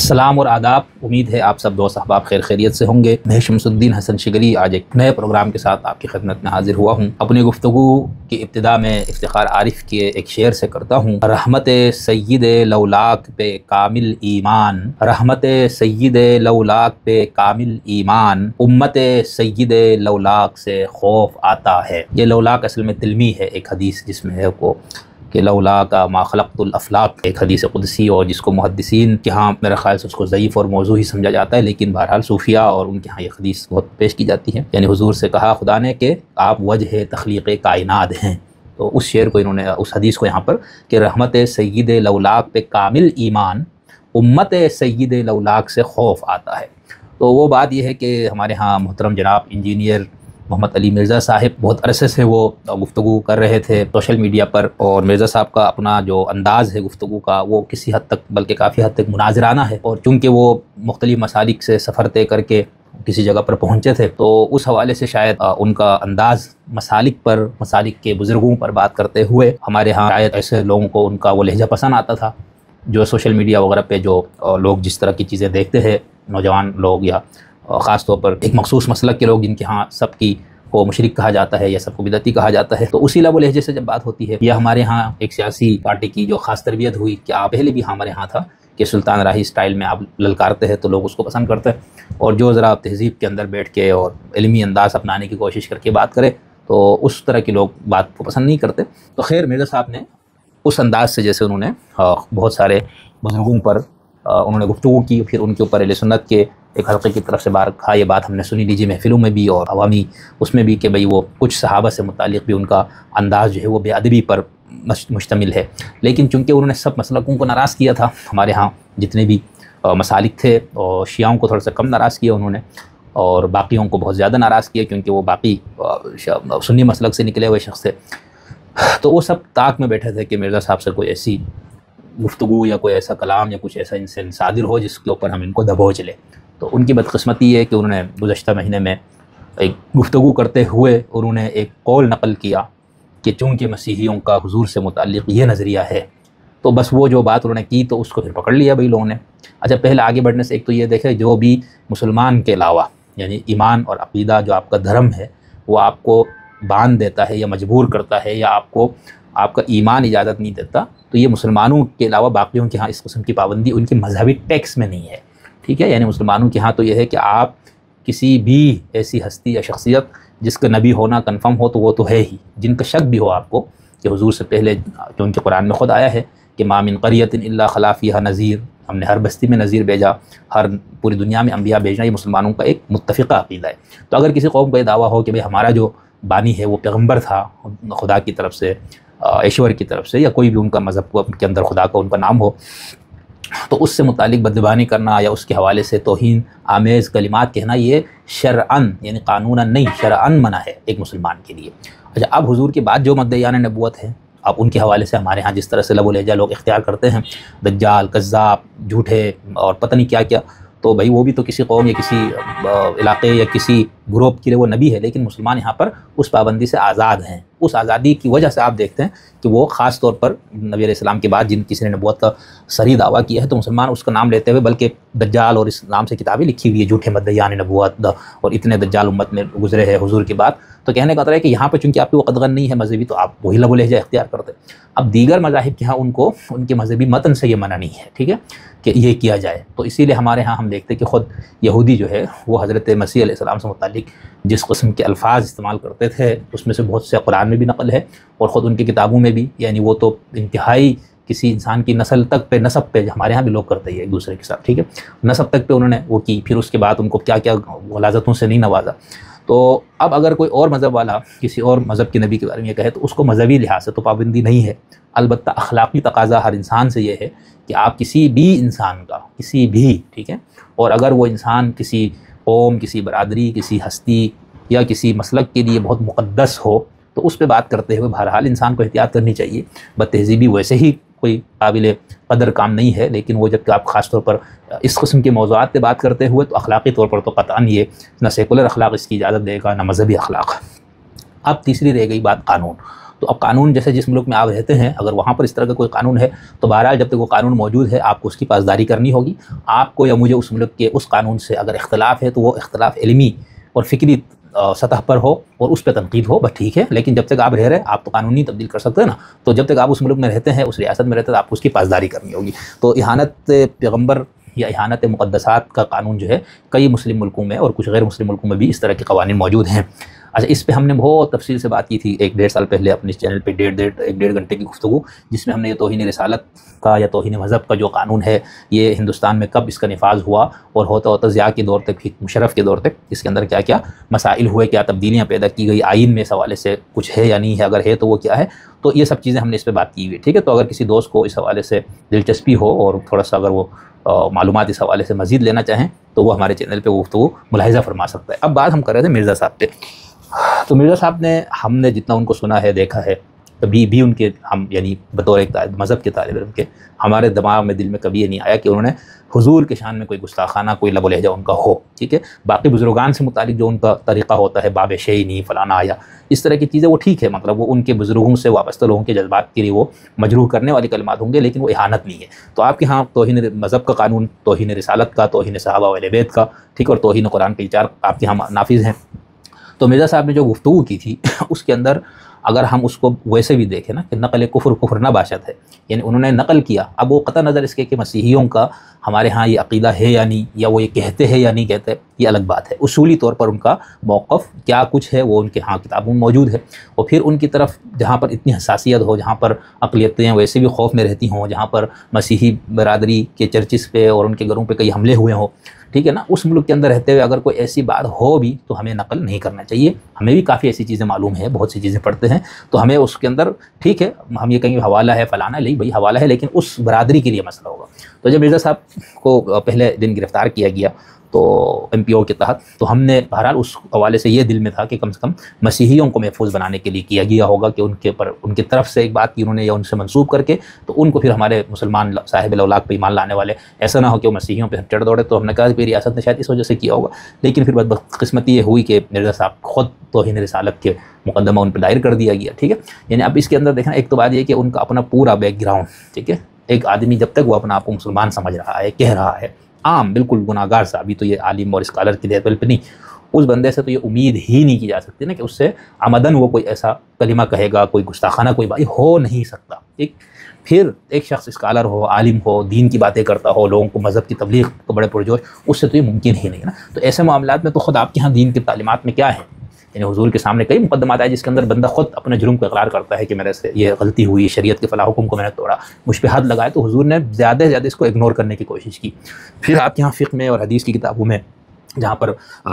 سلام اور آداب، امید ہے آپ سب دوست احباب خیر خیریت سے ہوں گے۔ میں شمس الدین حسن شگری آج ایک نئے پروگرام کے ساتھ آپ کی خدمت میں حاضر ہوا ہوں۔ اپنی گفتگو کی ابتدا میں افتخار عارف کے ایک شعر سے کرتا ہوں۔ رحمت سید لولاک پہ کامل ایمان، رحمت سید لولاک پہ کامل ایمان، امت سید لولاک سے خوف آتا ہے۔ یہ لولاک اصل میں تلمی ہے، ایک حدیث جس میں ہے وہ کہ لولا کا ما خلقت الافلاق، ایک حدیث قدسی، اور جس کو محدثین کے ہاں میرا خیال سے اس کو ضعیف اور موضوع ہی سمجھا جاتا ہے، لیکن بہرحال صوفیہ اور ان کے ہاں یہ حدیث بہت پیش کی جاتی ہے۔ یعنی حضور سے کہا خدا نے کہ آپ وجہ تخلیق کائنات ہیں، تو اس شعر کو انہوں نے، اس حدیث کو یہاں پر کہ رحمت سید لولاک پہ کامل ایمان، امت سید لولاک سے خوف آتا ہے۔ تو وہ بات یہ ہے کہ ہمارے ہاں محترم جناب انجینئر محمد علی مرزا صاحب بہت عرصے سے وہ گفتگو کر رہے تھے سوشل میڈیا پر، اور مرزا صاحب کا اپنا جو انداز ہے گفتگو کا وہ کسی حد تک بلکہ کافی حد تک مناظرانہ ہے، اور چونکہ وہ مختلف مسالک سے سفر طے کر کے کسی جگہ پر پہنچے تھے تو اس حوالے سے شاید ان کا انداز مسالک پر، مسالک کے بزرگوں پر بات کرتے ہوئے ہمارے ہاں شاید ایسے لوگوں کو ان کا وہ لہجہ پسند آتا تھا جو سوشل میڈیا وغیرہ پہ جو لوگ جس طرح کی چیزیں دیکھتے ہیں، نوجوان لوگ یا خاص طور پر ایک مخصوص مسلک کے لوگ جن کے ہاں سب کی کو مشرک کہا جاتا ہے یا سب کو بدعتی کہا جاتا ہے، تو اسی لب و لہجے سے جب بات ہوتی ہے، یا ہمارے ہاں ایک سیاسی پارٹی کی جو خاص تربیت ہوئی کہ آپ پہلے بھی ہمارے ہاں تھا کہ سلطان راہی سٹائل میں آپ للکارتے ہیں تو لوگ اس کو پسند کرتے ہیں، اور جو ذرا تہذیب کے اندر بیٹھ کے اور علمی انداز اپنانے کی کوشش کر کے بات کرے تو اس طرح کے لوگ بات کو پسند نہیں کرتے۔ تو خیر مرزا صاحب نے اس انداز سے جیسے انہوں نے بہت سارے بزرگوں پر انہوں نے گفتگو کی، پھر ان کے اوپر اہل سنت کے ایک حلقے کی طرف سے بار کہا، یہ بات ہم نے سنی لیجیے محفلوں میں بھی اور عوامی اس میں بھی کہ بھئی وہ کچھ صحابہ سے متعلق بھی ان کا انداز جو ہے وہ بے ادبی پر مشتمل ہے، لیکن چونکہ انہوں نے سب مسلکوں کو ناراض کیا تھا، ہمارے ہاں جتنے بھی مسالک تھے اور شیعوں کو تھوڑا سا کم ناراض کیا انہوں نے، اور باقیوں کو بہت زیادہ ناراض کیا کیونکہ وہ باقی سنی مسلک سے نکلے ہوئے شخص تھے، تو وہ سب طاق میں بیٹھے تھے کہ مرزا صاحب سے کوئی ایسی گفتگو یا کوئی ایسا کلام یا کچھ ایسا ان سے صادر ہو جس کے اوپر ہم ان کو دبوچ لیں۔ تو ان کی بدقسمتی یہ ہے کہ انہوں نے گزشتہ مہینے میں ایک گفتگو کرتے ہوئے انہوں نے ایک قول نقل کیا کہ چونکہ مسیحیوں کا حضور سے متعلق یہ نظریہ ہے، تو بس وہ جو بات انہوں نے کی تو اس کو پھر پکڑ لیا بھئی لوگوں نے۔ اچھا، پہلے آگے بڑھنے سے ایک تو یہ دیکھیں جو بھی مسلمان کے علاوہ یعنی ایمان اور عقیدہ جو آپ کا دھرم ہے وہ آپ کو باندھ دیتا ہے یا مجبور کرتا ہے یا آپ کو آپ کا ایمان اجازت نہیں دیتا، تو یہ مسلمانوں کے علاوہ باقیوں کے ہاں اس قسم کی پابندی ان کی مذہبی ٹیکس میں نہیں ہے، ٹھیک ہے؟ یعنی مسلمانوں کے ہاں تو یہ ہے کہ آپ کسی بھی ایسی ہستی یا شخصیت جس کا نبی ہونا کنفرم ہو تو وہ تو ہے ہی، جن کا شک بھی ہو آپ کو کہ حضور سے پہلے، کیونکہ قرآن میں خود آیا ہے کہ ما من قریۃ الا خلا فیہا نذیر، ہم نے ہر بستی میں نذیر بھیجا، ہر پوری دنیا میں انبیاء بھیجنا، یہ مسلمانوں کا ایک متفقہ عقیدہ ہے۔ تو اگر کسی قوم کا یہ دعویٰ ہو کہ بھئی ہمارا جو بانی ہے وہ پیغمبر تھا خدا کی طرف سے، ایشور کی طرف سے، یا کوئی بھی ان کا مذہب کے اندر خدا کا ان کا نام ہو، تو اس سے متعلق بدزبانی کرنا یا اس کے حوالے سے توہین آمیز کلمات کہنا یہ شرعاً یعنی قانوناً نہیں، شرعاً منع ہے ایک مسلمان کے لیے۔ اچھا، اب حضور کے بعد جو مدعیان نبوت ہیں، اب ان کے حوالے سے ہمارے ہاں جس طرح سے لب و لہجہ لوگ اختیار کرتے ہیں، دجال، کذاب، جھوٹے اور پتہ نہیں کیا کیا، تو بھائی وہ بھی تو کسی قوم یا کسی علاقے یا کسی گروپ کے لیے وہ نبی ہے، لیکن مسلمان یہاں پر اس پابندی سے آزاد ہیں۔ اس آزادی کی وجہ سے آپ دیکھتے ہیں کہ وہ خاص طور پر نبی علیہ السلام کے بعد جن کسی نے نبوت کا صریح دعویٰ کیا ہے تو مسلمان اس کا نام لیتے ہوئے، بلکہ دجال اور اس نام سے کتابیں لکھی ہوئی ہے، جھوٹے مدعیان نبوت، اور اتنے دجال امت میں گزرے ہیں حضور کے بعد، تو کہنے کا مطلب ہے کہ یہاں پہ چونکہ آپ کی وہ قدغن نہیں ہے مذہبی، تو آپ وہی لب و لہجہ اختیار کرتے۔ اب دیگر مذاہب کے ہاں ان کو ان کے مذہبی متن سے یہ منع نہیں ہے، ٹھیک ہے، کہ یہ کیا جائے، تو اسی لیے ہمارے ہاں ہم دیکھتے کہ خود یہودی جو ہے وہ حضرت مسیح علیہ السلام سے متعلق جس قسم کے الفاظ استعمال کرتے تھے اس میں سے بہت سے قرآن میں بھی نقل ہے اور خود ان کی کتابوں میں بھی، یعنی وہ تو انتہائی کسی انسان کی نسل تک پہ، نسب پہ، ہمارے ہاں بھی لوگ کرتے ہیں ایک دوسرے کے ساتھ، ٹھیک ہے، نسب تک پہ انہوں نے وہ کی، پھر اس کے بعد ان کو کیا کیا غلاظتوں سے نہیں نوازا۔ تو اب اگر کوئی اور مذہب والا کسی اور مذہب کے نبی کے بارے میں یہ کہے تو اس کو مذہبی لحاظ سے تو پابندی نہیں ہے، البتہ اخلاقی تقاضا ہر انسان سے یہ ہے کہ آپ کسی بھی انسان کا، کسی بھی، ٹھیک ہے، اور اگر وہ انسان کسی قوم، کسی برادری، کسی ہستی یا کسی مسلک کے لیے بہت مقدس ہو تو اس پہ بات کرتے ہوئے بہرحال انسان کو احتیاط کرنی چاہیے۔ بد تہذیبی ویسے ہی کوئی قابل قدر کام نہیں ہے، لیکن وہ جب کہ آپ خاص طور پر اس قسم کے موضوعات پہ بات کرتے ہوئے تو اخلاقی طور پر تو قطعاً یہ نہ سیکولر اخلاق اس کی اجازت دے گا نہ مذہبی اخلاق۔ اب تیسری رہ گئی بات قانون۔ تو اب قانون جیسے جس ملک میں آپ رہتے ہیں اگر وہاں پر اس طرح کا کوئی قانون ہے تو بہرحال جب تک وہ قانون موجود ہے آپ کو اس کی پاسداری کرنی ہوگی. آپ کو یا مجھے اس ملک کے اس قانون سے اگر اختلاف ہے تو وہ اختلاف علمی اور فکری سطح پر ہو اور اس پہ تنقید ہو بس ٹھیک ہے، لیکن جب تک آپ رہ رہے آپ تو قانون نہیں تبدیل کر سکتے نا. تو جب تک آپ اس ملک میں رہتے ہیں، اس ریاست میں رہتے ہیں، تو آپ کو اس کی پاسداری کرنی ہوگی. تو اہانت پیغمبر یا اہانت مقدسات کا قانون جو ہے کئی مسلم ملکوں میں اور کچھ غیر مسلم ملکوں میں بھی اس طرح کے قوانین موجود ہیں. اچھا، اس پہ ہم نے بہت تفصیل سے بات کی تھی 1-1.5 سال پہلے اپنے چینل پہ 1.5 گھنٹے کی گفتگو، جس میں ہم نے یہ توہین رسالت کا یا توہین مذہب کا جو قانون ہے یہ ہندوستان میں کب اس کا نفاذ ہوا اور ہوتا ہوتا ضیاء کے دور تک، مشرف کے دور تک اس کے اندر کیا کیا مسائل ہوئے، کیا تبدیلیاں پیدا کی گئی، آئین میں اس حوالے سے کچھ ہے یا نہیں ہے، اگر ہے تو وہ کیا ہے. تو یہ سب چیزیں ہم نے اس پہ بات کی ہوئی ہے. ٹھیک ہے، تو اگر کسی دوست کو اس حوالے سے دلچسپی ہو اور تھوڑا سا اگر وہ معلومات اس حوالے سے مزید لینا چاہیں تو وہ ہمارے چینل پہ گفتگو ملاحظہ فرما سکتا ہے. اب بات ہم کر رہے تھے مرزا صاحب پہ. تو مرزا صاحب نے، ہم نے جتنا ان کو سنا ہے دیکھا ہے، کبھی بھی ان کے ہم یعنی بطور ایک مذہب کے طالب علم کے ہمارے دماغ میں دل میں کبھی یہ نہیں آیا کہ انہوں نے حضور کے شان میں کوئی گستاخانہ کوئی لب و لہجہ ان کا ہو. ٹھیک ہے، باقی بزرگان سے متعلق جو ان کا طریقہ ہوتا ہے، باب شیعی نہیں فلانا آیا، اس طرح کی چیزیں وہ ٹھیک ہے، مطلب وہ ان کے بزرگوں سے وابستہ لوگوں کے جذبات کے لیے وہ مجروح کرنے والے کلمات ہوں گے، لیکن وہ اہانت نہیں ہے. تو آپ کے ہاں توہین مذہب کا قانون، توہین رسالت کا، توہین صحابہ و اہل بیت کا، ٹھیک، اور توہین قرآن کے 4 آپ کے ہاں نافذ ہیں. تو مرزا صاحب نے جو گفتگو کی تھی اس کے اندر اگر ہم اس کو ویسے بھی دیکھیں نا کہ نقل کفر نہ باشد ہے، یعنی انہوں نے نقل کیا. اب وہ قطع نظر اس کے کہ مسیحیوں کا ہمارے ہاں یہ عقیدہ ہے یا نہیں، یا وہ یہ کہتے ہیں یا نہیں کہتے، یہ الگ بات ہے. اصولی طور پر ان کا موقف کیا کچھ ہے وہ ان کے ہاں کتابوں میں موجود ہے. اور پھر ان کی طرف جہاں پر اتنی حساسیت ہو، جہاں پر اقلیتیں ویسے بھی خوف میں رہتی ہوں، جہاں پر مسیحی برادری کے چرچز پہ اور ان کے گھروں پہ کئی حملے ہوئے ہوں، ٹھیک ہے نا، اس ملک کے اندر رہتے ہوئے اگر کوئی ایسی بات ہو بھی تو ہمیں نقل نہیں کرنا چاہیے. ہمیں بھی کافی ایسی چیزیں معلوم ہیں، بہت سی چیزیں پڑھتے ہیں، تو ہمیں اس کے اندر ٹھیک ہے ہم یہ کہیں گے حوالہ ہے فلانا، نہیں بھائی حوالہ ہے لیکن اس برادری کے لیے مسئلہ ہوگا. تو جب مرزا صاحب کو پہلے دن گرفتار کیا گیا تو MPO کے تحت، تو ہم نے بہرحال اس حوالے سے یہ دل میں تھا کہ کم سے کم مسیحیوں کو محفوظ بنانے کے لیے کیا گیا ہوگا کہ ان کی طرف سے ایک بات کی انہوں نے یا ان سے منسوب کر کے تو ان کو پھر ہمارے مسلمان صاحب الاولاق پہ ایمان لانے والے ایسا نہ ہو کہ وہ مسیحیوں پہ چڑھ دوڑے. تو ہم نے کہا کہ ریاست نے شاید اس وجہ سے کیا ہوگا، لیکن پھر بدقسمتی یہ ہوئی کہ مرزا صاحب خود توہین رسالت کے مقدمہ ان پہ دائر کر دیا گیا. ٹھیک ہے، یعنی اب اس کے اندر دیکھنا ایک تو بات یہ کہ ان کا اپنا پورا بیک گراؤنڈ، ٹھیک ہے، ایک آدمی جب تک وہ اپنا آپ کو مسلمان سمجھ رہا ہے، کہہ رہا ہے، عام بالکل گناہ گار سا، ابھی تو یہ عالم اور اسکالر کی لیول پہ نہیں، اس بندے سے تو یہ امید ہی نہیں کی جا سکتی نا کہ اس سے عمدن وہ کوئی ایسا کلمہ کہے گا، کوئی گستاخانہ کوئی بات ہو نہیں سکتا. ٹھیک، پھر ایک شخص اسکالر ہو، عالم ہو، دین کی باتیں کرتا ہو، لوگوں کو مذہب کی تبلیغ کو بڑے پرجوش، اس سے تو یہ ممکن ہی نہیں ہے نا. تو ایسے معاملات میں تو خود آپ کے ہاں دین کی تعلیمات میں کیا ہے، یعنی حضور کے سامنے کئی مقدمات آئے جس کے اندر بندہ خود اپنے جرم کو اقرار کرتا ہے کہ میرے سے یہ غلطی ہوئی، شریعت کے فلاح حکم کو میں نے توڑا، مجھ پہ حد لگائے. تو حضور نے زیادہ سے زیادہ اس کو اگنور کرنے کی کوشش کی. پھر آپ کے یہاں فقہ میں اور حدیث کی کتابوں میں جہاں پر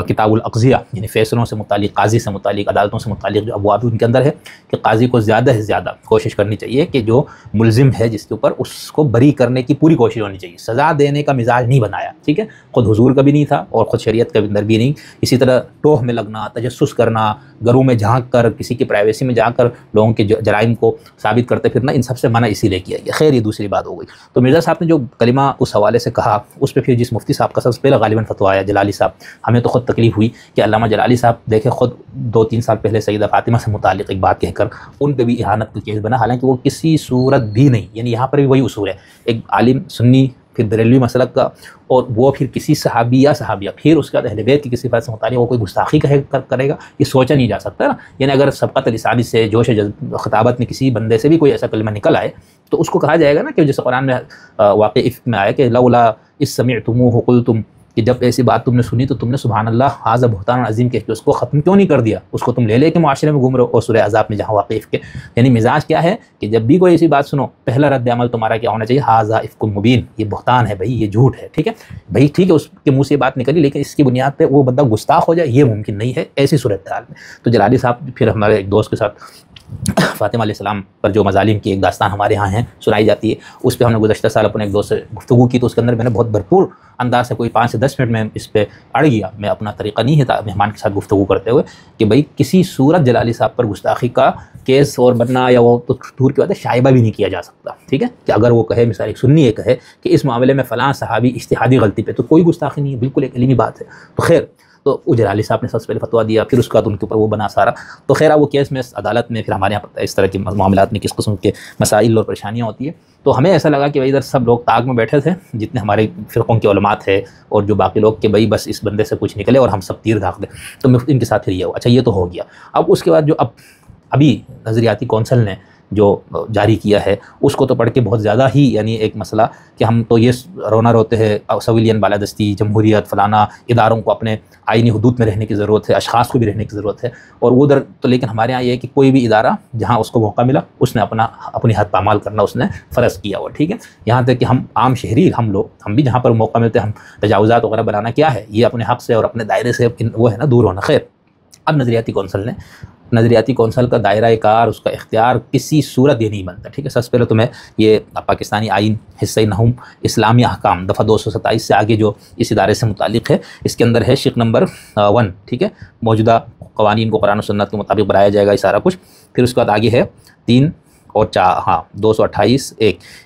کتاب الاقضیہ یعنی فیصلوں سے متعلق، قاضی سے متعلق، عدالتوں سے متعلق جو ابواب ان کے اندر ہے کہ قاضی کو زیادہ سے زیادہ کوشش کرنی چاہیے کہ جو ملزم ہے جس کے اوپر، اس کو بری کرنے کی پوری کوشش ہونی چاہیے. سزا دینے کا مزاج نہیں بنایا. ٹھیک ہے، خود حضور کا بھی نہیں تھا اور خود شریعت کے اندر بھی نہیں. اسی طرح ٹوہ میں لگنا، تجسس کرنا، گھروں میں جھانک کر، کسی کی پرائیویسی میں جا کر لوگوں کے جرائم کو ثابت کرتے پھرنا، ان سب سے منع اسی لیے کیا گیا. خیر یہ دوسری بات ہو گئی. تو مرزا صاحب نے جو کلمہ اس حوالے سے کہا، اس پہ پھر جس مفتی صاحب کا سب سے پہلا غالباً فتویٰ آیا، جلالی صاحب، ہمیں تو خود تکلیف ہوئی کہ علامہ جلالی صاحب دیکھیں خود 2-3 سال پہلے سیدہ فاطمہ سے متعلق ایک بات کہہ کر ان پہ بھی اہانت کا کیس بنا، حالانکہ وہ کسی صورت بھی نہیں. یعنی یہاں پر بھی وہی اصول ہے، ایک عالم سنی پھر بریلوی مسلک کا، اور وہ پھر کسی صحابی یا صحابیہ، پھر اس کے بعد اہل بیت کی کسی بات سے متعلق وہ کوئی گستاخی کرے گا، یہ سوچا نہیں جا سکتا نا. یعنی اگر سبقت لسانی سے، جوش خطابت میں کسی بندے سے بھی کوئی ایسا کلمہ نکل آئے تو اس کو کہا جائے گا نا کہ جیسے قرآن میں واقع افک میں آیا کہ لولا اذ سمعتموہ قلتم، کہ جب ایسی بات تم نے سنی تو تم نے سبحان اللہ ھذا بہتان عظیم کہہ کے اس کو ختم کیوں نہیں کر دیا، اس کو تم لے کے معاشرے میں گھوم رہے ہو. اور سورہ عذاب میں جہاں واقف کے یعنی مزاج کیا ہے کہ جب بھی کوئی ایسی بات سنو پہلا رد عمل تمہارا کیا ہونا چاہیے، ھذا افک مبین، یہ بہتان ہے بھائی، یہ جھوٹ ہے. ٹھیک ہے بھائی، ٹھیک ہے اس کے منہ سے یہ بات نکلی، لیکن اس کی بنیاد پہ وہ بندہ گستاخ ہو جائے یہ ممکن نہیں ہے ایسی صورتحال میں. تو جلالی صاحب پھر ہمارے ایک دوست کے ساتھ فاطمہ علیہ السلام پر جو مظالم کی ایک داستان ہمارے ہاں ہیں سنائی جاتی ہے، اس پہ ہم نے گزشتہ سال اپنے ایک دوست سے گفتگو کی، تو اس کے اندر میں نے بہت بھرپور انداز سے کوئی 5 سے 10 منٹ میں اس پہ اڑ گیا. میں اپنا طریقہ نہیں ہے مہمان کے ساتھ گفتگو کرتے ہوئے کہ بھائی کسی صورت جلالی صاحب پر گستاخی کا کیس اور بننا یا وہ تو دور کی بات ہے، شائبہ بھی نہیں کیا جا سکتا. ٹھیک ہے کہ اگر وہ کہے، مثال ایک سنی یہ کہے کہ اس معاملے میں فلاں صحابی اجتہادی غلطی پہ، تو کوئی گستاخی نہیں ہے، بالکل ایک علمی بات ہے. تو خیر، تو اجرالی صاحب نے سب سے پہلے فتویٰ دیا، پھر اس کے بعد ان کے اوپر وہ بنا سارا، تو خیر وہ کیس میں عدالت میں، پھر ہمارے یہاں اس طرح کے معاملات میں کس قسم کے مسائل اور پریشانیاں ہوتی ہیں. تو ہمیں ایسا لگا کہ بھائی ادھر سب لوگ طاق میں بیٹھے تھے جتنے ہمارے فرقوں کے علماء تھے اور جو باقی لوگ، کہ بھائی بس اس بندے سے کچھ نکلے اور ہم سب تیر داغ دیں. تو میں ان کے ساتھ پھر یہ ہوا. اچھا یہ تو ہو گیا. اب اس کے بعد جو ابھی نظریاتی کونسل نے جو جاری کیا ہے اس کو تو پڑھ کے بہت زیادہ ہی یعنی ایک مسئلہ کہ ہم تو یہ رونا روتے ہیں سویلین بالادستی، جمہوریت، فلانا اداروں کو اپنے آئینی حدود میں رہنے کی ضرورت ہے، اشخاص کو بھی رہنے کی ضرورت ہے، اور وہ ادھر تو لیکن ہمارے ہاں یہ ہے کہ کوئی بھی ادارہ جہاں اس کو موقع ملا اس نے اپنی حد پامال کرنا اس نے فرض کیا ہوا. ٹھیک ہے، یہاں تک کہ ہم عام شہری ہم بھی جہاں پر موقع ملتے ہیں ہم تجاوزات وغیرہ بنانا کیا ہے، یہ اپنے حق سے اور اپنے دائرے سے وہ ہے نا دور ہونا. خیر اب نظریاتی کونسل کا دائرہ کار، اس کا اختیار کسی صورت یہ نہیں بنتا. ٹھیک ہے، سب سے پہلے تو میں یہ پاکستانی آئین حصہ نہم اسلامی احکام دفعہ 227 سے آگے جو اس ادارے سے متعلق ہے، اس کے اندر ہے شق نمبر 1. ٹھیک ہے، موجودہ قوانین کو قرآن و سنت کے مطابق بنایا جائے گا یہ سارا کچھ. پھر اس کے بعد آگے ہے 3 اور 4 228(1).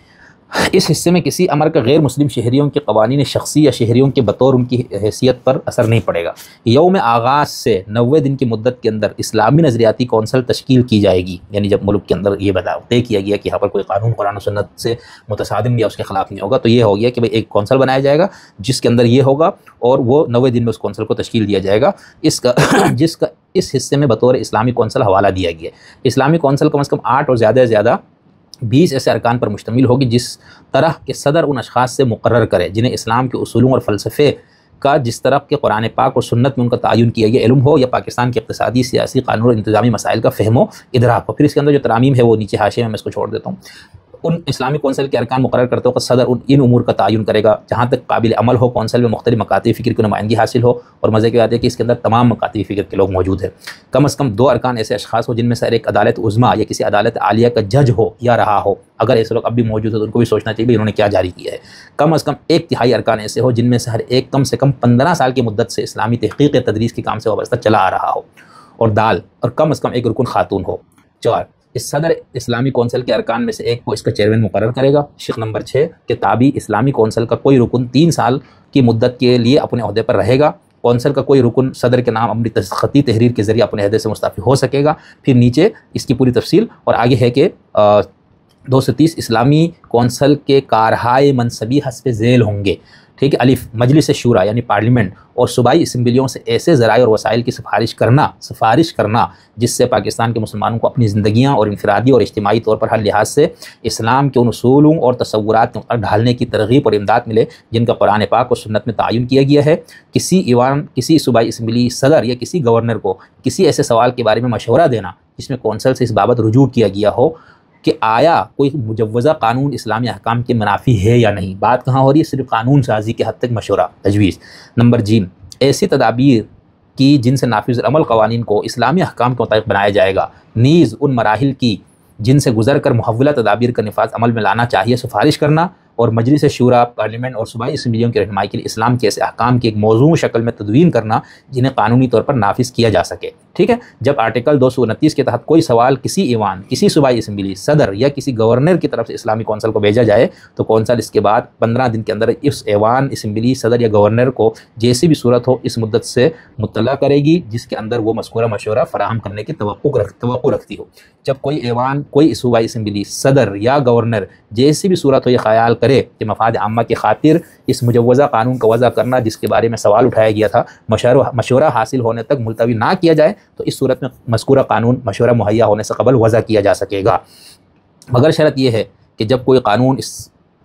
اس حصے میں کسی امر کا غیر مسلم شہریوں کے قوانین شخصی یا شہریوں کے بطور ان کی حیثیت پر اثر نہیں پڑے گا. یوم آغاز سے 90 دن کی مدت کے اندر اسلامی نظریاتی کونسل تشکیل کی جائے گی. یعنی جب ملک کے اندر یہ طے کیا گیا کہ یہاں پر کوئی قانون قرآن و سنت سے متصادم یا اس کے خلاف نہیں ہوگا، تو یہ ہو گیا کہ بھئی ایک کونسل بنایا جائے گا جس کے اندر یہ ہوگا، اور وہ 90 دن میں اس کونسل کو تشکیل دیا جائے گا. جس کا اس حصے میں بطور اسلامی کونسل حوالہ دیا گیا. اسلامی کونسل کم از کم 8 اور زیادہ سے زیادہ 20 ایسے ارکان پر مشتمل ہوگی جس طرح کے صدر ان اشخاص سے مقرر کرے جنہیں اسلام کے اصولوں اور فلسفے کا جس طرح کے قرآن پاک اور سنت میں ان کا تعین کیا گیا علم ہو، یا پاکستان کے اقتصادی، سیاسی، قانون اور انتظامی مسائل کا فہم و ادراک ہو. پھر اس کے اندر جو ترامیم ہے وہ نیچے حاشیے میں اس کو چھوڑ دیتا ہوں. ان اسلامی کونسل کے ارکان مقرر کرتے وقت صدر ان امور کا تعین کرے گا جہاں تک قابل عمل ہو. کونسل میں مختلف مکاتب فکر کی نمائندگی حاصل ہو، اور مزے کی بات ہے کہ اس کے اندر تمام مکاتب فکر کے لوگ موجود ہیں. کم از کم 2 ارکان ایسے اشخاص ہو جن میں سے ایک عدالت عظمیٰ یا کسی عدالت عالیہ کا جج ہو یا رہا ہو. اگر ایسے لوگ اب بھی موجود ہو تو ان کو بھی سوچنا چاہیے انہوں نے کیا جاری کیا ہے. کم از کم 1/3 ارکان ایسے ہو جن میں سے ہر ایک کم سے کم 15 سال کی مدت سے اسلامی تحقیق یا تدریس کے کام سے وابستہ چلا آ رہا ہو، اور کم از کم 1 رکن خاتون ہو. 4 اس صدر اسلامی کونسل کے ارکان میں سے ایک کو اس کا چیئرمین مقرر کرے گا. شق نمبر 6 کہ تابع اسلامی کونسل کا کوئی رکن 3 سال کی مدت کے لیے اپنے عہدے پر رہے گا. کونسل کا کوئی رکن صدر کے نام اپنی خطی تحریر کے ذریعے اپنے عہدے سے مستعفی ہو سکے گا. پھر نیچے اس کی پوری تفصیل، اور آگے ہے کہ 230 اسلامی کونسل کے کارہائے منصبی حسب ذیل ہوں گے. ٹھیک ہے، الف مجلس شورا یعنی پارلیمنٹ اور صوبائی اسمبلیوں سے ایسے ذرائع اور وسائل کی سفارش کرنا جس سے پاکستان کے مسلمانوں کو اپنی زندگیاں اور انفرادی اور اجتماعی طور پر ہر لحاظ سے اسلام کے ان اصولوں اور تصورات کے ڈھالنے کی ترغیب اور امداد ملے جن کا قرآن پاک اور سنت میں تعین کیا گیا ہے. کسی ایوان، کسی صوبائی اسمبلی صدر یا کسی گورنر کو کسی ایسے سوال کے بارے میں مشورہ دینا جس میں کونسل سے اس بابت رجوع کیا گیا ہو کہ آیا کوئی مجوزہ قانون اسلامی احکام کے منافی ہے یا نہیں. بات کہاں ہو رہی ہے؟ صرف قانون سازی کے حد تک مشورہ تجویز. نمبر جیم ایسی تدابیر کی جن سے نافذ العمل قوانین کو اسلامی احکام کے مطابق بنایا جائے گا، نیز ان مراحل کی جن سے گزر کر محولہ تدابیر کا نفاذ عمل میں لانا چاہیے سفارش کرنا، اور مجلس شورا، پارلیمنٹ اور صوبائی اسمبلیوں کی رہنمائی کے لیے اسلام کے ایسے احکام کی ایک موضوع شکل میں تدوین کرنا جنہیں قانونی طور پر نافذ کیا جا سکے. ٹھیک ہے، جب آرٹیکل 229 کے تحت کوئی سوال کسی ایوان، کسی صوبائی اسمبلی صدر یا کسی گورنر کی طرف سے اسلامی کونسل کو بھیجا جائے تو کونسل اس کے بعد 15 دن کے اندر اس ایوان، اسمبلی صدر یا گورنر کو جیسی بھی صورت ہو اس مدت سے مطلع کرے گی جس کے اندر وہ مذکورہ مشورہ فراہم کرنے کی توقع رکھتی ہو. جب کوئی ایوان، کوئی صوبائی اسمبلی صدر یا گورنر جیسی بھی صورت ہو یہ خیال کرے کہ مفاد عامہ کی خاطر اس مجوزہ قانون کا وضع کرنا جس کے بارے میں سوال اٹھایا گیا تھا مشورہ حاصل ہونے تک ملتوی نہ کیا جائے تو اس صورت میں مذکورہ قانون مشورہ مہیا ہونے سے قبل وضع کیا جا سکے گا. مگر شرط یہ ہے کہ جب کوئی قانون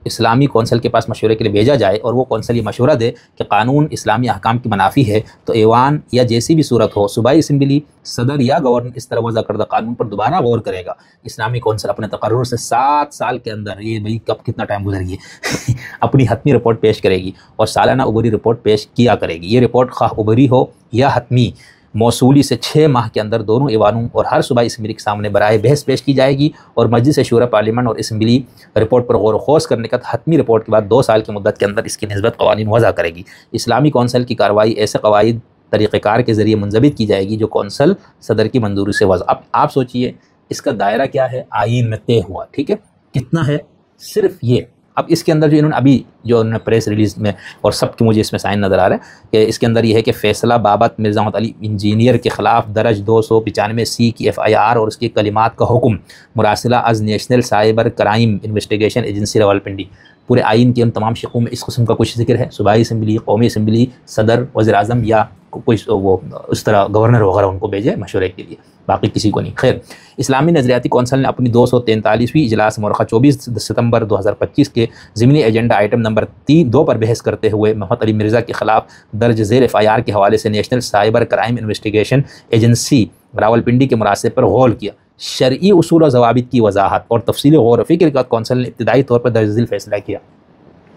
اسلامی کونسل کے پاس مشورے کے لیے بھیجا جائے اور وہ کونسل یہ مشورہ دے کہ قانون اسلامی احکام کی منافی ہے تو ایوان یا جیسی بھی صورت ہو صوبائی اسمبلی صدر یا گورنر اس طرح وضع کردہ قانون پر دوبارہ غور کرے گا. اسلامی کونسل اپنے تقرر سے 7 سال کے اندر، یہ بھائی کب کتنا ٹائم گزر گیا اپنی حتمی رپورٹ پیش کرے گی اور سالانہ عبوری رپورٹ پیش کیا کرے گی. یہ رپورٹ خواہ عبوری ہو یا حتمی موصولی سے 6 ماہ کے اندر دونوں ایوانوں اور ہر صوبائی اسمبلی کے سامنے برائے بحث پیش کی جائے گی، اور مجلس شورا، پارلیمنٹ اور اسمبلی رپورٹ پر غور و خوض کرنے کا حتمی رپورٹ کے بعد 2 سال کی مدت کے اندر اس کی نسبت قوانین وضع کرے گی. اسلامی کونسل کی کارروائی ایسے قواعد طریقہ کار کے ذریعے منضبط کی جائے گی جو کونسل صدر کی منظوری سے وضع. اب آپ سوچئے اس کا دائرہ کیا ہے؟ آئین میں طے ہوا. ٹھیک ہے، کتنا ہے؟ صرف یہ اب اس کے اندر جو انہوں نے ابھی جو انہوں نے پریس ریلیز میں اور سب کے مجھے اس میں سائن نظر آ رہا ہے کہ اس کے اندر یہ ہے کہ فیصلہ بابت مرزا محمد علی انجینئر کے خلاف درج 295C کی FIR اور اس کی کلمات کا حکم مراسلہ از national cyber crime investigation agency Rawalpindi. پورے آئین کے ان تمام شقوں میں اس قسم کا کچھ ذکر ہے. صوبائی اسمبلی، قومی اسمبلی، صدر، وزیر اعظم یا کوئی وہ اس طرح گورنر وغیرہ ان کو بھیجے مشورے کے لیے، باقی کسی کو نہیں. خیر، اسلامی نظریاتی کونسل نے اپنی 243ویں اجلاس مورخہ 24 ستمبر 2025 کے ضمنی ایجنڈا آئٹم نمبر 2 پر بحث کرتے ہوئے محمد علی مرزا کے خلاف درج ذیل FIR کے حوالے سے national cyber crime investigation agency Rawalpindi کے مراسل پر غور کیا. شرعی اصول و ضوابط کی وضاحت اور تفصیلی غور و فکر کے بعد کونسل نے ابتدائی طور پر درج ذیل فیصلہ کیا.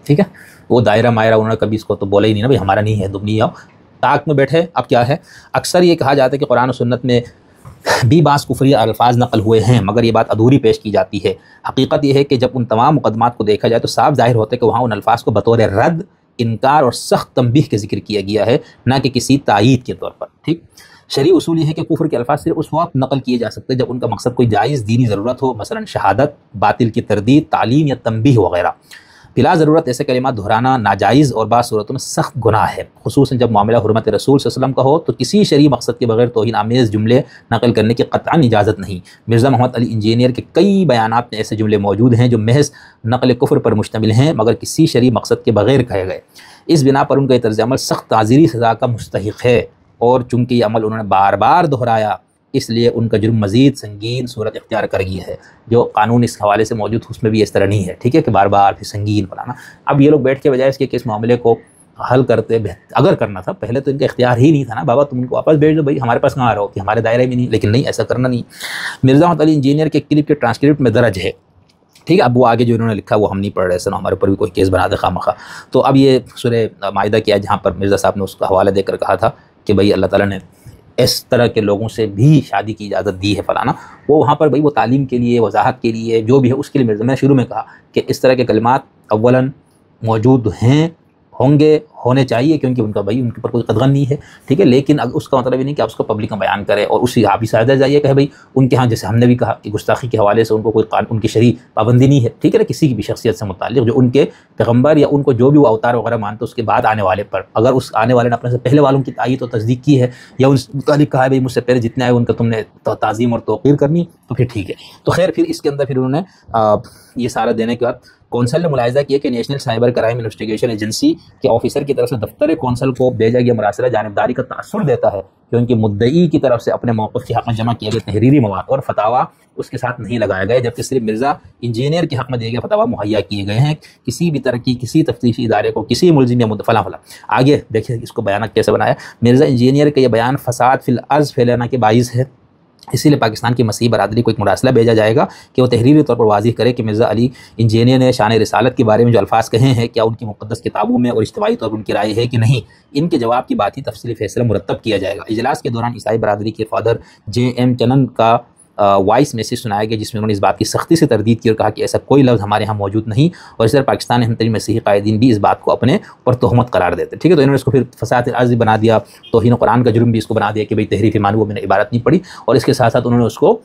ٹھیک ہے، وہ دائرہ مائرہ انہوں نے کبھی اس کو تو بولا ہی نہیں نا، بھائی ہمارا نہیں ہے، تم نہیں آؤ، طاق میں بیٹھے. اب کیا ہے، اکثر یہ کہا جاتا ہے کہ قرآن و سنت میں بھی بعض کفری الفاظ نقل ہوئے ہیں، مگر یہ بات ادھوری پیش کی جاتی ہے. حقیقت یہ ہے کہ جب ان تمام مقدمات کو دیکھا جائے تو صاف ظاہر ہوتا ہے کہ وہاں ان الفاظ کو بطور رد، انکار اور سخت تنبیہ کے ذکر کیا گیا ہے، نہ کہ کسی تائید کے طور پر. ٹھیک، شرعی اصول یہ ہے کہ کفر کے الفاظ صرف اس وقت نقل کیے جا سکتے جب ان کا مقصد کوئی جائز دینی ضرورت ہو، مثلا شہادت، باطل کی تردید، تعلیم یا تنبیہ وغیرہ. بلا ضرورت ایسے کلمات دہرانا ناجائز اور بعض صورتوں میں سخت گناہ ہے، خصوصاً جب معاملہ حرمت رسول صلی اللہ علیہ وسلم کا ہو تو کسی شرعی مقصد کے بغیر توہین آمیز جملے نقل کرنے کی قطعاً اجازت نہیں. مرزا محمد علی انجینئر کے کئی بیانات میں ایسے جملے موجود ہیں جو محض نقل کفر پر مشتمل ہیں مگر کسی شرعی مقصد کے بغیر کہے گئے. اس بنا پر ان کا یہ طرز عمل سخت تعزیری سزا کا مستحق ہے، اور چونکہ یہ عمل انہوں نے بار بار دہرایا اس لیے ان کا جرم مزید سنگین صورت اختیار کر گیا ہے. جو قانون اس حوالے سے موجود اس میں بھی اس طرح نہیں ہے. ٹھیک ہے، کہ بار بار پھر سنگین بنانا. اب یہ لوگ بیٹھ کے بجائے اس کے کہ اس معاملے کو حل کرتے اگر کرنا تھا پہلے تو ان کا اختیار ہی نہیں تھا نا، بابا تم ان کو واپس بھیج دو، بھائی ہمارے پاس کہاں رہو کہ ہمارے دائرے میں نہیں. لیکن نہیں، ایسا کرنا نہیں. مرزا محمد علی انجینئر کے کلپ کے ٹرانسکرپٹ میں درج ہے. ٹھیک ہے، اب وہ آگے جو انہوں نے لکھا وہ ہم نہیں پڑھ رہے، سنا ہمارے اوپر بھی کوئی کیس بنا دے خواہ. تو اب یہ سورہ مائدہ کیا جہاں پر مرزا صاحب نے اس کا حوالہ دے کر کہا تھا کہ بھئی اللہ تعالیٰ نے اس طرح کے لوگوں سے بھی شادی کی اجازت دی ہے فلانا، وہ وہاں پر بھئی وہ تعلیم کے لیے، وضاحت کے لیے، جو بھی ہے اس کے لیے مرزا میں نے شروع میں کہا کہ اس طرح کے کلمات اولاً موجود ہیں، ہوں گے، ہونے چاہیے، کیونکہ ان کا بھائی ان کے اوپر کوئی قدغن نہیں ہے. ٹھیک ہے، لیکن اس کا مطلب یہ نہیں کہ آپ اس کو پبلک میں بیان کریں اور اسی آپ ہی سادہ جائیے کہ بھائی ان کے ہاں جیسے ہم نے بھی کہا کہ گستاخی کے حوالے سے ان کو کوئی ان کی شرعی پابندی نہیں ہے. ٹھیک ہے نا، کسی کی بھی شخصیت سے متعلق جو ان کے پیغمبر یا ان کو جو بھی وہ اوتار وغیرہ مانتے اس کے بعد آنے والے پر، اگر اس آنے والے نے اپنے سے پہلے والوں کی تائید و تصدیق کی ہے یا ان متعلق کہا ہے بھائی مجھ سے پہلے جتنے آئے ان کا تم نے تعظیم اور توقیر کرنی، تو پھر ٹھیک ہے. تو خیر پھر اس کے اندر پھر انہوں نے یہ سارا دینے کے بعد کونسل نے ملاحظہ کیا کہ national cyber crime investigation agency کے آفیسر کی طرف سے دفتر کونسل کو بھیجا گیا مراسلہ جانبداری کا تاثر دیتا ہے کہ ان کی مدعی کی طرف سے اپنے موقف کے حق میں جمع کیے گئے تحریری مواد اور فتاوا اس کے ساتھ نہیں لگایا گیا، جبکہ صرف مرزا انجینئر کے حق میں دیے گئے فتاوا مہیا کیے گئے ہیں. کسی بھی طرح کی کسی تفتیشی ادارے کو کسی ملزم یا فلاں آگے دیکھیں اس کو بیانات کیسے بنایا. مرزا انجینئر کا یہ بیان فساد فی الارض پھیلانا کے باعث ہے، اسی لیے پاکستان کی مسیحی برادری کو ایک مراسلہ بھیجا جائے گا کہ وہ تحریری طور پر واضح کرے کہ مرزا علی انجینئر نے شان رسالت کے بارے میں جو الفاظ کہے ہیں کیا ان کی مقدس کتابوں میں اور اجتماعی طور پر ان کی رائے ہے کہ نہیں. ان کے جواب کی بات ہی تفصیلی فیصلہ مرتب کیا جائے گا. اجلاس کے دوران عیسائی برادری کے فادر JM چنن کا وائس میسیج سنایا گیا جس میں انہوں نے اس بات کی سختی سے تردید کی اور کہا کہ ایسا کوئی لفظ ہمارے ہاں موجود نہیں، اور اس طرح پاکستان ہم ترین مسیحی قائدین بھی اس بات کو اپنے اوپر تہمت قرار دیتے. ٹھیک ہے، تو انہوں نے اس کو پھر فساد عرضی بنا دیا، توہین قرآن کا جرم بھی اس کو بنا دیا کہ بھئی تحریف ایمان وہ میں نے عبارت نہیں پڑھی، اور اس کے ساتھ ساتھ انہوں نے اس کو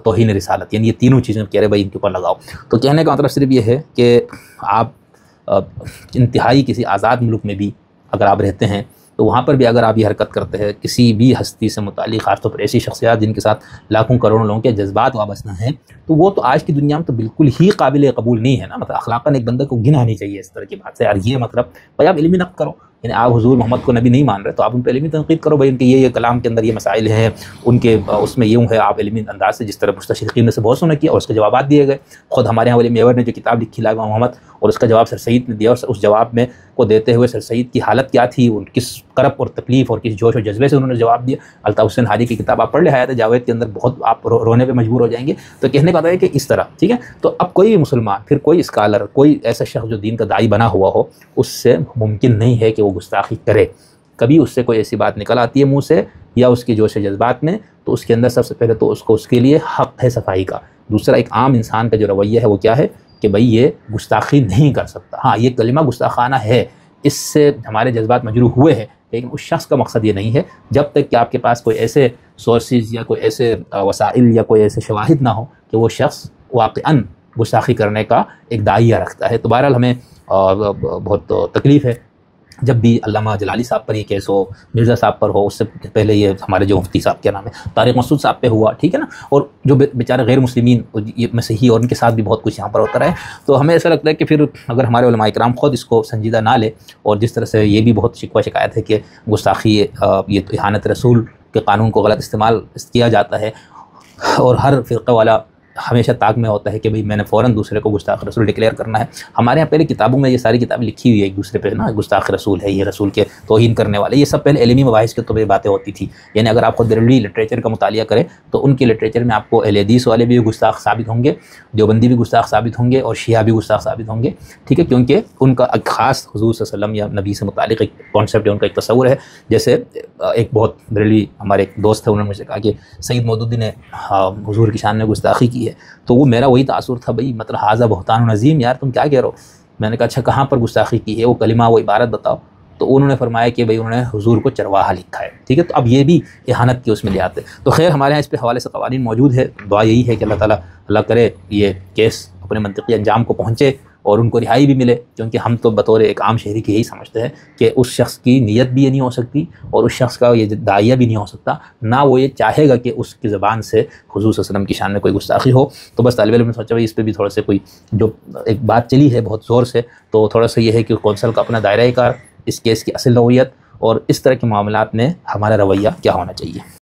توہین رسالت، یعنی یہ تینوں چیزیں کہہ رہے بھائی ان کے اوپر لگاؤ. تو کہنے کا مطلب صرف یہ ہے کہ آپ انتہائی کسی آزاد ملک میں بھی اگر آپ رہتے ہیں تو وہاں پر بھی اگر آپ یہ حرکت کرتے ہیں کسی بھی ہستی سے متعلق، خاص طور پر ایسی شخصیات جن کے ساتھ لاکھوں کروڑوں لوگوں کے جذبات وابستہ ہیں، تو وہ تو آج کی دنیا میں تو بالکل ہی قابل قبول نہیں ہے نا. مطلب اخلاقاً ایک بندے کو گنا نہیں چاہیے اس طرح کی بات سے. یار یہ مطلب بھائی آپ علمی نقد کرو، یعنی آپ حضور محمد کو نبی نہیں مان رہے تو آپ ان پہ علمی تنقید کرو، بھائی ان کے یہ کلام کے اندر یہ مسائل ہیں، ان کے اس میں یوں ہے، آپ علمی انداز سے جس طرح مستشرقین نے سے بہت سونا کیا اور اس کے جوابات دیے گئے. خود ہمارے یہاں ولی میور نے جو کتاب لکھی لا امام محمد، اور اس کا جواب سر سید نے دیا، اور اس جواب میں کو دیتے ہوئے سر سید کی حالت کیا تھی، ان کس کرب اور تکلیف اور کس جوش و جذبے سے انہوں نے جواب دیا. الطاف حسین حادی کی کتاب آپ پڑھ لیں حیات جاوید کے اندر، بہت آپ رونے پہ مجبور ہو جائیں گے. تو کہنے کا مطلب ہے کہ اس طرح ٹھیک ہے. تو اب کوئی بھی مسلمان، پھر کوئی اسکالر، کوئی ایسا شخص جو دین کا داعی بنا ہوا ہو، اس سے ممکن نہیں ہے کہ وہ گستاخی کرے. کبھی اس سے کوئی ایسی بات نکل آتی ہے منہ سے یا اس کی جوش جذبات میں، تو اس کے اندر سب سے پہلے تو اس کے لیے حق ہے صفائی کا. دوسرا، ایک عام انسان کا جو رویہ ہے وہ کیا ہے کہ بھئی یہ گستاخی نہیں کر سکتا. ہاں یہ کلمہ گستاخانہ ہے، اس سے ہمارے جذبات مجروح ہوئے ہیں، لیکن اس شخص کا مقصد یہ نہیں ہے جب تک کہ آپ کے پاس کوئی ایسے سورسز یا کوئی ایسے وسائل یا کوئی ایسے شواہد نہ ہو کہ وہ شخص واقعاً گستاخی کرنے کا ایک داعیہ رکھتا ہے۔ تو بہرحال ہمیں بہت تکلیف ہے جب بھی علامہ جلالی صاحب پر یہ کیس ہو، مرزا صاحب پر ہو، اس سے پہلے یہ ہمارے جو مفتی صاحب کیا نام ہے طارق مسعود صاحب پہ ہوا، ٹھیک ہے نا، اور جو بیچارے غیر مسلمین مسیحی اور ان کے ساتھ بھی بہت کچھ یہاں پر ہوتا رہے، تو ہمیں ایسا لگتا ہے کہ پھر اگر ہمارے علماء کرام خود اس کو سنجیدہ نہ لے، اور جس طرح سے یہ بھی بہت شکوہ شکایت ہے کہ گستاخی یہ اہانت رسول کے قانون کو غلط استعمال کیا جاتا ہے، اور ہر فرقہ والا ہمیشہ طاق میں ہوتا ہے کہ بھئی میں نے فوراً دوسرے کو گستاخ رسول ڈکلیئر کرنا ہے۔ ہمارے یہاں پہلے کتابوں میں یہ ساری کتابیں لکھی ہوئی ہے ایک دوسرے پہ نا، گستاخ رسول ہے، یہ رسول کے توہین کرنے والے، یہ سب پہلے علمی مباحث کے طور پہ باتیں ہوتی تھی۔ یعنی اگر آپ خود بریلوی لٹریچر کا مطالعہ کریں تو ان کے لٹریچر میں آپ کو اہل حدیث والے بھی گستاخ ثابت ہوں گے، دیوبندی بھی گستاخ ثابت ہوں گے، اور شیعہ بھی گستاخ ثابت ہوں گے، ٹھیک ہے، کیونکہ ان کا ایک خاص حضور صلی اللہ علیہ وسلم یا نبی سے متعلق ایک کانسیپٹ ہے، ان کا ایک تصور ہے۔ جیسے ایک بہت بریلوی ہمارے ایک دوست تھے، انہوں نے مجھ سے کہا کہ سید مودودی نے حضور کی شان میں گستاخی کی ہے، تو وہ میرا وہی تاثر تھا، بھئی مطلب حاذا بہتان عظیم، یار تم کیا کہہ رہے ہو؟ میں نے کہا اچھا کہاں پر گستاخی کی ہے، وہ کلمہ وہ عبارت بتاؤ، تو انہوں نے فرمایا کہ بھئی انہوں نے حضور کو چرواہا لکھا ہے، ٹھیک ہے، تو اب یہ بھی اہانت کی اس میں لے آتے۔ تو خیر ہمارے یہاں اس پہ حوالے سے قوانین موجود ہے، دعا یہی ہے کہ اللہ تعالیٰ اللہ کرے یہ کیس اپنے منطقی انجام کو پہنچے اور ان کو رہائی بھی ملے، کیونکہ ہم تو بطور ایک عام شہری کی یہی سمجھتے ہیں کہ اس شخص کی نیت بھی یہ نہیں ہو سکتی، اور اس شخص کا یہ داعیہ بھی نہیں ہو سکتا، نہ وہ یہ چاہے گا کہ اس کی زبان سے حضور صلی اللہ علیہ وسلم کی شان میں کوئی گستاخی ہو۔ تو بس طالب علم نے سوچا بھائی اس پہ بھی تھوڑا سا کوئی جو ایک بات چلی ہے بہت زور سے، تو تھوڑا سا یہ ہے کہ کونسل کا اپنا دائرۂ کار، اس کیس کی اصل نوعیت اور اس طرح کے معاملات میں ہمارا رویہ کیا ہونا چاہیے۔